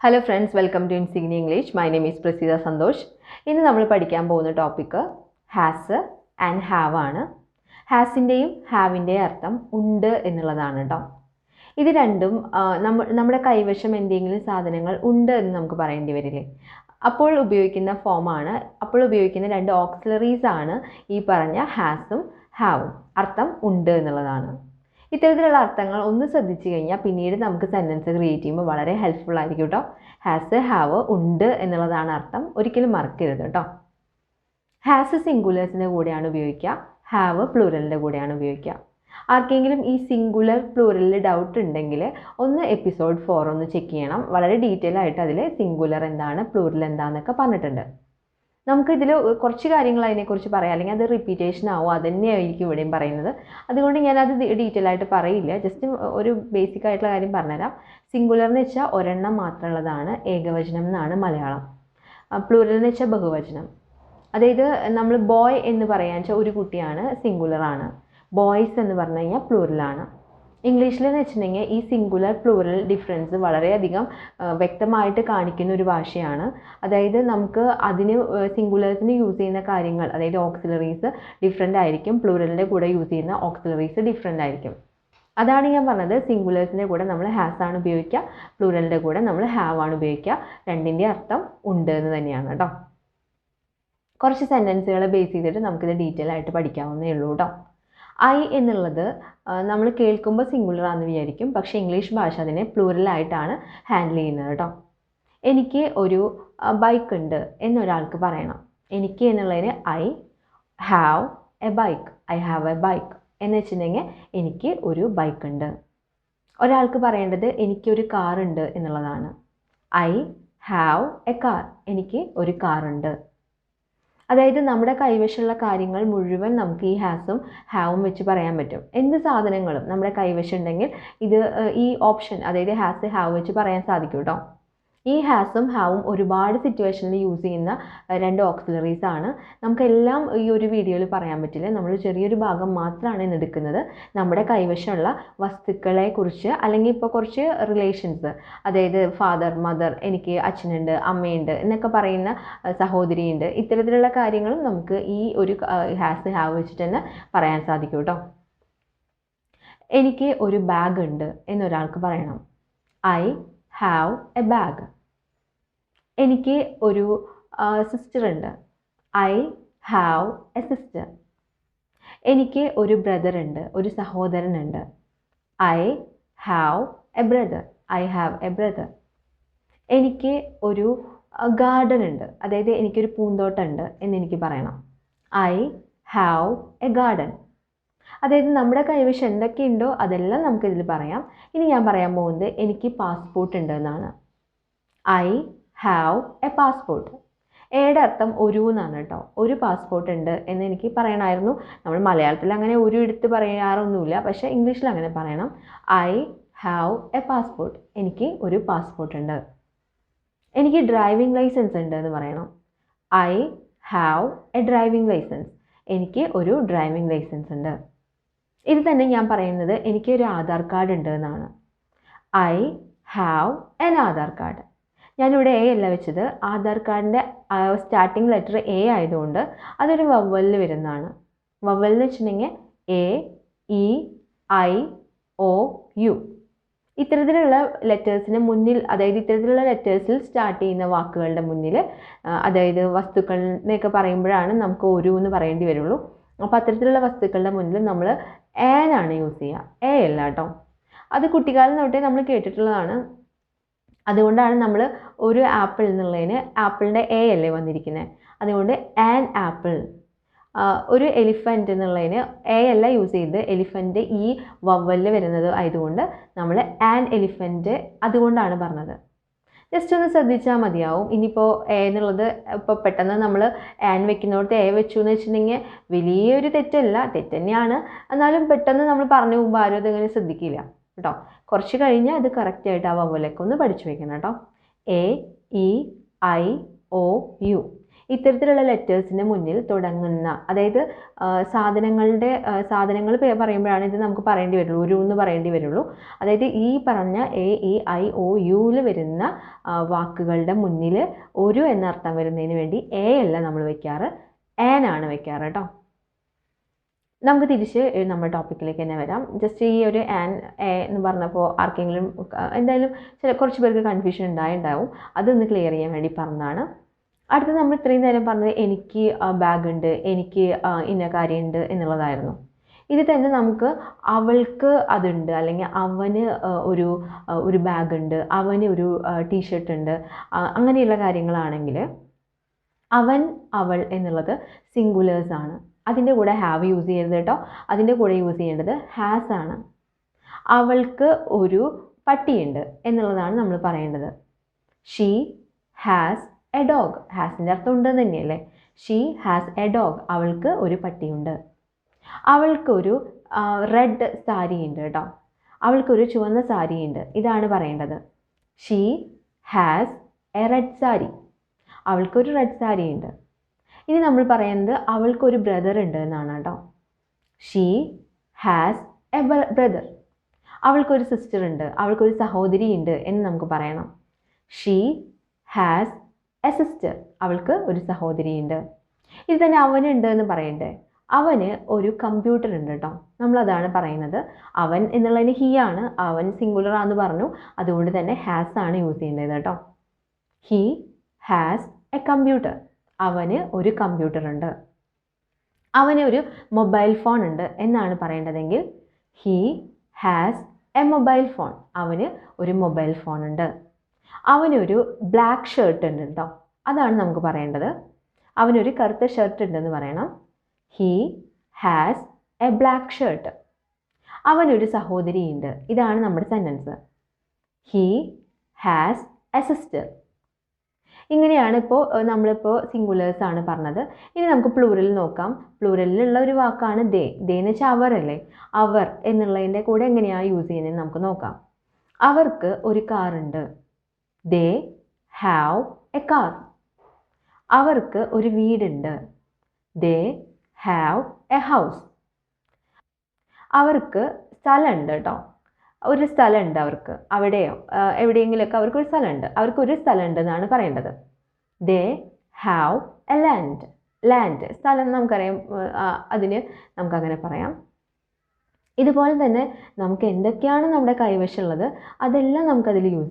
Hello friends, welcome to Insigniya English. My name is Santosh. ഇന്ന് നമ്മൾ പഠിക്കാൻ പോകുന്ന ടോപ്പിക് ഹാസ് ആൻഡ് ഹാവ് ആണ്. ഹാസിൻ്റെയും ഹാവിൻ്റെയും അർത്ഥം ഉണ്ട് എന്നുള്ളതാണ് കേട്ടോ. ഇത് രണ്ടും നമ്മുടെ കൈവശം എന്തെങ്കിലും സാധനങ്ങൾ ഉണ്ട് എന്ന് നമുക്ക് പറയേണ്ടി വരില്ലേ, അപ്പോൾ ഉപയോഗിക്കുന്ന ഫോമാണ്, അപ്പോൾ ഉപയോഗിക്കുന്ന രണ്ട് ഓക്സിലറീസ് ആണ് ഈ പറഞ്ഞ ഹാസും ഹാവും. അർത്ഥം ഉണ്ട് എന്നുള്ളതാണ്. ഇത്തരത്തിലുള്ള അർത്ഥങ്ങൾ ഒന്ന് ശ്രദ്ധിച്ചു കഴിഞ്ഞാൽ പിന്നീട് നമുക്ക് സെൻറ്റൻസ് ക്രിയേറ്റ് ചെയ്യുമ്പോൾ വളരെ ഹെൽപ്ഫുൾ ആയിരിക്കും കേട്ടോ. ഹാസ് ഹാവ് ഉണ്ട് എന്നുള്ളതാണ് അർത്ഥം, ഒരിക്കലും മറക്കരുത് കേട്ടോ. ഹാസ് സിംഗുലേഴ്സിൻ്റെ കൂടെയാണ് ഉപയോഗിക്കുക, ഹാവ് പ്ലൂറലിൻ്റെ കൂടെയാണ് ഉപയോഗിക്കുക. ആർക്കെങ്കിലും ഈ സിംഗുലർ പ്ലൂറലിൽ ഡൗട്ട് ഉണ്ടെങ്കിൽ ഒന്ന് എപ്പിസോഡ് 4 ഒന്ന് ചെക്ക് ചെയ്യണം. വളരെ ഡീറ്റെയിൽ ആയിട്ട് അതിൽ സിംഗുലർ എന്താണ് പ്ലൂറൽ എന്താണെന്നൊക്കെ പറഞ്ഞിട്ടുണ്ട്. നമുക്കിതിൽ കുറച്ച് കാര്യങ്ങൾ അതിനെക്കുറിച്ച് പറയാം, അല്ലെങ്കിൽ അത് റിപ്പീറ്റേഷൻ ആവും, അതുതന്നെയായിരിക്കും ഇവിടെയും പറയുന്നത്. അതുകൊണ്ട് ഞാനത് ഡീറ്റെയിൽ ആയിട്ട് പറയില്ല, ജസ്റ്റ് ഒരു ബേസിക് ആയിട്ടുള്ള കാര്യം പറഞ്ഞുതരാം. സിംഗുലർ എന്ന് വെച്ചാൽ ഒരെണ്ണം മാത്രമുള്ളതാണ്, ഏകവചനം എന്നാണ് മലയാളം. പ്ലൂറൽ എന്ന് വെച്ചാൽ ബഹുവചനം. അതായത് നമ്മൾ ബോയ് എന്ന് പറയാൻ വെച്ചാൽ ഒരു കുട്ടിയാണ്, സിംഗുലറാണ്. ബോയ്സ് എന്ന് പറഞ്ഞു കഴിഞ്ഞാൽ പ്ലൂറലാണ്. ഇംഗ്ലീഷിൽ എന്ന് വെച്ചിട്ടുണ്ടെങ്കിൽ ഈ സിംഗുലർ പ്ലൂറൽ ഡിഫറൻസ് വളരെയധികം വ്യക്തമായിട്ട് കാണിക്കുന്ന ഒരു ഭാഷയാണ്. അതായത് നമുക്ക് അതിന് സിംഗുലേഴ്സിന് യൂസ് ചെയ്യുന്ന കാര്യങ്ങൾ, അതായത് ഓക്സിലറീസ് ഡിഫറെൻ്റ് ആയിരിക്കും, പ്ലൂറലിൻ്റെ കൂടെ യൂസ് ചെയ്യുന്ന ഓക്സിലറീസ് ഡിഫറെൻ്റ് ആയിരിക്കും. അതാണ് ഞാൻ പറഞ്ഞത്, സിംഗുലേഴ്സിൻ്റെ കൂടെ നമ്മൾ ഹാസ് ആണ് ഉപയോഗിക്കുക, പ്ലൂറലിൻ്റെ കൂടെ നമ്മൾ ഹാവ് ആണ് ഉപയോഗിക്കുക. രണ്ടിൻ്റെ അർത്ഥം ഉണ്ട് എന്ന് തന്നെയാണ് കേട്ടോ. കുറച്ച് സെൻറ്റൻസുകൾ ബേസ് ചെയ്തിട്ട് നമുക്കിത് ഡീറ്റെയിൽ ആയിട്ട് പഠിക്കാവുന്നേ ഉള്ളൂ കേട്ടോ. ഐ എന്നുള്ളത് നമ്മൾ കേൾക്കുമ്പോൾ സിംഗുലർ ആണെന്ന് വിചാരിക്കും, പക്ഷേ ഇംഗ്ലീഷ് ഭാഷ അതിനെ പ്ലൂറലായിട്ടാണ് ഹാൻഡിൽ ചെയ്യുന്നത് കേട്ടോ. എനിക്ക് ഒരു ബൈക്ക് ഉണ്ട് എന്നൊരാൾക്ക് പറയണം. എനിക്ക് എന്നുള്ളതിന് I have A bike, I have A bike എന്ന് വെച്ചിട്ടുണ്ടെങ്കിൽ എനിക്ക് ഒരു ബൈക്ക് ഉണ്ട്. ഒരാൾക്ക് പറയേണ്ടത് എനിക്കൊരു കാറുണ്ട് എന്നുള്ളതാണ്. ഐ ഹാവ് എ കാർ, എനിക്ക് ഒരു കാറുണ്ട്. അതായത് നമ്മുടെ കൈവശമുള്ള കാര്യങ്ങൾ മുഴുവൻ നമുക്ക് ഈ ഹാസും ഹാവും വെച്ച് പറയാൻ പറ്റും. എന്ത് സാധനങ്ങളും നമ്മുടെ കൈവശം ഉണ്ടെങ്കിൽ ഇത് ഈ ഓപ്ഷൻ, അതായത് ഹാസ് ഹാവ് വെച്ച് പറയാൻ സാധിക്കും കേട്ടോ. ഈ ഹാസും ഹാവും ഒരുപാട് സിറ്റുവേഷനിൽ യൂസ് ചെയ്യുന്ന രണ്ട് ഓക്സിലറീസ് ആണ്. നമുക്കെല്ലാം ഈ ഒരു വീഡിയോയിൽ പറയാൻ പറ്റില്ല, നമ്മൾ ചെറിയൊരു ഭാഗം മാത്രമാണ് ഇന്ന് എടുക്കുന്നത്. നമ്മുടെ കൈവശമുള്ള വസ്തുക്കളെ കുറിച്ച്, അല്ലെങ്കിൽ ഇപ്പോൾ കുറച്ച് റിലേഷൻസ്, അതായത് ഫാദർ മദർ, എനിക്ക് അച്ഛനുണ്ട് അമ്മയുണ്ട് എന്നൊക്കെ പറയുന്ന സഹോദരിയുണ്ട്, ഇത്തരത്തിലുള്ള കാര്യങ്ങളും നമുക്ക് ഈ ഒരു ഹാസ് ഹാവ് വെച്ചിട്ട് തന്നെ പറയാൻ സാധിക്കും കേട്ടോ. എനിക്ക് ഒരു ബാഗ് ഉണ്ട് എന്നൊരാൾക്ക് പറയണം. I have a bag. എനിക്ക് ഒരു സിസ്റ്റർ ഉണ്ട്. I have a sister. എനിക്ക് ഒരു ബ്രദർ ഉണ്ട്, ഒരു സഹോദരനുണ്ട്. I have a brother, I have a brother. എനിക്ക് ഒരു ഗാർഡൻ ഉണ്ട്, അതായത് എനിക്കൊരു പൂന്തോട്ടം ഉണ്ട് എന്നെനിക്ക് പറയണം. I have A garden. അതായത് നമ്മുടെ കൈവശം എന്തൊക്കെയുണ്ടോ അതെല്ലാം നമുക്കിതിൽ പറയാം. ഇനി ഞാൻ പറയാൻ പോകുന്നത് എനിക്ക് പാസ്പോർട്ട് ഉണ്ട് എന്നാണ്. I have A passport. എയുടെ അർത്ഥം ഒരു എന്നാണ് കേട്ടോ. ഒരു പാസ്പോർട്ട് ഉണ്ട് എന്ന് എനിക്ക് പറയണമായിരുന്നു. നമ്മൾ മലയാളത്തിൽ അങ്ങനെ ഒരു എടുത്ത് പറയാറൊന്നുമില്ല, പക്ഷേ ഇംഗ്ലീഷിൽ അങ്ങനെ പറയണം. ഐ ഹാവ് എ പാസ്പോർട്ട്, എനിക്ക് ഒരു പാസ്പോർട്ട് ഉണ്ട്. എനിക്ക് ഡ്രൈവിംഗ് ലൈസൻസ് ഉണ്ട് എന്ന് പറയണം. I have a driving licence, എനിക്ക് ഒരു ഡ്രൈവിംഗ് ലൈസൻസ് ഉണ്ട്. ഇത് തന്നെ ഞാൻ പറയുന്നത് എനിക്കൊരു ആധാർ കാർഡ് ഉണ്ട് എന്നാണ്. I have an Aadhaar card. ഞാനിവിടെ എ അല്ല വെച്ചത്, ആധാർ കാർഡിൻ്റെ സ്റ്റാർട്ടിങ് ലെറ്റർ എ ആയതുകൊണ്ട് അതൊരു വവ്വലിൽ വരുന്നതാണ്. വവ്വൽ എന്ന് വെച്ചിട്ടുണ്ടെങ്കിൽ A E I O U. ഇത്തരത്തിലുള്ള ലെറ്റേഴ്സിന് മുന്നിൽ, അതായത് ഇത്തരത്തിലുള്ള ലെറ്റേഴ്സിൽ സ്റ്റാർട്ട് ചെയ്യുന്ന വാക്കുകളുടെ മുന്നിൽ, അതായത് വസ്തുക്കളിനെയൊക്കെ പറയുമ്പോഴാണ് നമുക്ക് ഒരു എന്ന് പറയേണ്ടി വരുള്ളൂ. അപ്പോൾ അത്തരത്തിലുള്ള വസ്തുക്കളുടെ മുന്നിൽ നമ്മൾ ആണ് യൂസ് ചെയ്യുക, എ അല്ല കേട്ടോ. അത് കുട്ടിക്കാലം തൊട്ടേ നമ്മൾ കേട്ടിട്ടുള്ളതാണ്. അതുകൊണ്ടാണ് നമ്മൾ ഒരു ആപ്പിൾ എന്നുള്ളതിന് ആപ്പിളിൻ്റെ എ അല്ലേ വന്നിരിക്കുന്നത്, അതുകൊണ്ട് ആൻ ആപ്പിൾ. ഒരു എലിഫൻറ്റ് എന്നുള്ളതിന് എ അല്ല യൂസ് ചെയ്ത്, എലിഫൻറ്റ് ഈ വവ്വലിൽ വരുന്നത് ആയതുകൊണ്ട് നമ്മൾ ആൻ എലിഫൻറ്റ് അതുകൊണ്ടാണ് പറഞ്ഞത്. ജസ്റ്റ് ഒന്ന് ശ്രദ്ധിച്ചാൽ മതിയാവും. ഇനിയിപ്പോൾ എ എന്നുള്ളത് ഇപ്പോൾ പെട്ടെന്ന് നമ്മൾ ആൻ വെക്കുന്നിടത്ത് എ വെച്ചു എന്ന് വെച്ചിട്ടുണ്ടെങ്കിൽ വലിയൊരു തെറ്റല്ല, തെറ്റ് തന്നെയാണ്. എന്നാലും പെട്ടെന്ന് നമ്മൾ പറഞ്ഞു പോകുമ്പോൾ ആരും അതങ്ങനെ ശ്രദ്ധിക്കില്ല കേട്ടോ. കുറച്ച് കഴിഞ്ഞാൽ അത് കറക്റ്റായിട്ട് ആ വവ്വലൊക്കെ ഒന്ന് പഠിച്ചു വെക്കണം കേട്ടോ. A E I O U. ഇത്തരത്തിലുള്ള ലെറ്റേഴ്സിന് മുന്നിൽ തുടങ്ങുന്ന, അതായത് സാധനങ്ങൾ പറയുമ്പോഴാണ് ഇത് നമുക്ക് പറയേണ്ടി വരുള്ളൂ, ഒരു എന്ന് പറയേണ്ടി വരുള്ളൂ. അതായത് ഈ പറഞ്ഞ എ ഇ ഐ ഒ യുവിൽ വരുന്ന വാക്കുകളുടെ മുന്നിൽ ഒരു എന്നർത്ഥം വരുന്നതിന് വേണ്ടി എ അല്ല നമ്മൾ വെക്കാറ്, ആൻ ആണ് വെക്കാറ് കേട്ടോ. നമുക്ക് തിരിച്ച് നമ്മുടെ ടോപ്പിക്കിലേക്ക് തന്നെ വരാം. ജസ്റ്റ് ഈ ഒരു ആൻ എ എന്ന് പറഞ്ഞപ്പോൾ ആർക്കെങ്കിലും എന്തായാലും കുറച്ച് പേർക്ക് കൺഫ്യൂഷൻ ഉണ്ടാവും, അതൊന്ന് ക്ലിയർ ചെയ്യാൻ വേണ്ടി പറഞ്ഞതാണ്. അടുത്തത് നമ്മൾ ഇത്രയും നേരം പറഞ്ഞത് എനിക്ക് ബാഗ് ഉണ്ട്, എനിക്ക് ഇന്ന കാര്യമുണ്ട് എന്നുള്ളതായിരുന്നു. ഇത് തന്നെ നമുക്ക് അവൾക്ക് അതുണ്ട്, അല്ലെങ്കിൽ അവന് ഒരു ബാഗ് ഉണ്ട്, അവന് ഒരു ടീഷർട്ട് ഉണ്ട്, അങ്ങനെയുള്ള കാര്യങ്ങളാണെങ്കിൽ അവൻ അവൾ എന്നുള്ളത് സിംഗുലേഴ്സ് ആണ്. അതിൻ്റെ കൂടെ ഹാവ് യൂസ് ചെയ്യരുത് കേട്ടോ, അതിൻ്റെ കൂടെ യൂസ് ചെയ്യേണ്ടത് ഹാസ് ആണ്. അവൾക്ക് ഒരു പട്ടിയുണ്ട് എന്നുള്ളതാണ് നമ്മൾ പറയേണ്ടത്. She has a dog. ഹാസിൻ്റെ അർത്ഥം ഉണ്ടെന്ന് തന്നെയല്ലേ. She has a dog. അവൾക്ക് ഒരു പട്ടിയുണ്ട്. അവൾക്കൊരു റെഡ് സാരി ഉണ്ട് കേട്ടോ, അവൾക്കൊരു ചുവന്ന സാരിയുണ്ട്, ഇതാണ് പറയേണ്ടത്. She has A red sari. അവൾക്കൊരു റെഡ് സാരി ഉണ്ട്. ഇനി നമ്മൾ പറയുന്നത് അവൾക്കൊരു ബ്രദർ ഉണ്ട് എന്നാണ് കേട്ടോ. She has A brother. അവൾക്കൊരു സിസ്റ്റർ ഉണ്ട്, അവൾക്കൊരു സഹോദരി ഉണ്ട് എന്ന് നമുക്ക് പറയണം. She has A sister. അവൾക്ക് ഒരു സഹോദരി ഉണ്ട്. ഇത് തന്നെ അവനുണ്ട് എന്ന് പറയണ്ടേ. അവന് ഒരു കമ്പ്യൂട്ടർ ഉണ്ട് കേട്ടോ, നമ്മളതാണ് പറയുന്നത്. അവൻ എന്നുള്ളതിന് ഹീ ആണ്, അവൻ സിംഗുലർ ആണെന്ന് പറഞ്ഞു, അതുകൊണ്ട് തന്നെ ഹാസ് ആണ് യൂസ് ചെയ്യേണ്ടത് കേട്ടോ. He has A computer. അവന് ഒരു കമ്പ്യൂട്ടർ ഉണ്ട്. അവന് ഒരു മൊബൈൽ ഫോൺ ഉണ്ട് എന്നാണ് പറയേണ്ടതെങ്കിൽ he has a mobile phone. അവന് ഒരു മൊബൈൽ ഫോൺ ഉണ്ട്. അവനൊരു ബ്ലാക്ക് ഷർട്ട് ഉണ്ട് കേട്ടോ, അതാണ് നമുക്ക് പറയേണ്ടത്. അവനൊരു കറുത്ത ഷർട്ട് ഉണ്ടെന്ന് പറയണം. He has A black shirt. അവനൊരു സഹോദരിയുണ്ട്, ഇതാണ് നമ്മുടെ sentence. He has A sister. ഇങ്ങനെയാണ് നമ്മളിപ്പോൾ സിംഗുലേഴ്സ് ആണ് പറഞ്ഞത്. ഇനി നമുക്ക് പ്ലൂറൽ നോക്കാം. പ്ലൂറലിലുള്ള ഒരു വാക്കാണ് ദേ. ദേ എന്ന് വെച്ചാൽ അവർ അല്ലേ. അവർ എന്നുള്ളതിൻ്റെ കൂടെ എങ്ങനെയാണ് യൂസ് ചെയ്യുന്നതെന്ന് നമുക്ക് നോക്കാം. അവർക്ക് ഒരു കാറുണ്ട്. They have A car. അവർക്ക് ഒരു വീടുണ്ട്. They have A house. അവർക്ക് സ്ഥലമുണ്ട് കേട്ടോ, ഒരു സ്ഥലമുണ്ട് അവർക്ക്. അവിടെയോ എവിടെയെങ്കിലുമൊക്കെ അവർക്കൊരു സ്ഥലമുണ്ട്. അവർക്കൊരു സ്ഥലമുണ്ട് എന്നാണ് പറയേണ്ടത്. They have A land. Land സ്ഥലം നമുക്കറിയാം, അതിന് നമുക്കങ്ങനെ പറയാം. ഇതുപോലെ തന്നെ നമുക്ക് എന്തൊക്കെയാണ് നമ്മുടെ കൈവശമുള്ളത് അതെല്ലാം നമുക്കതിൽ യൂസ്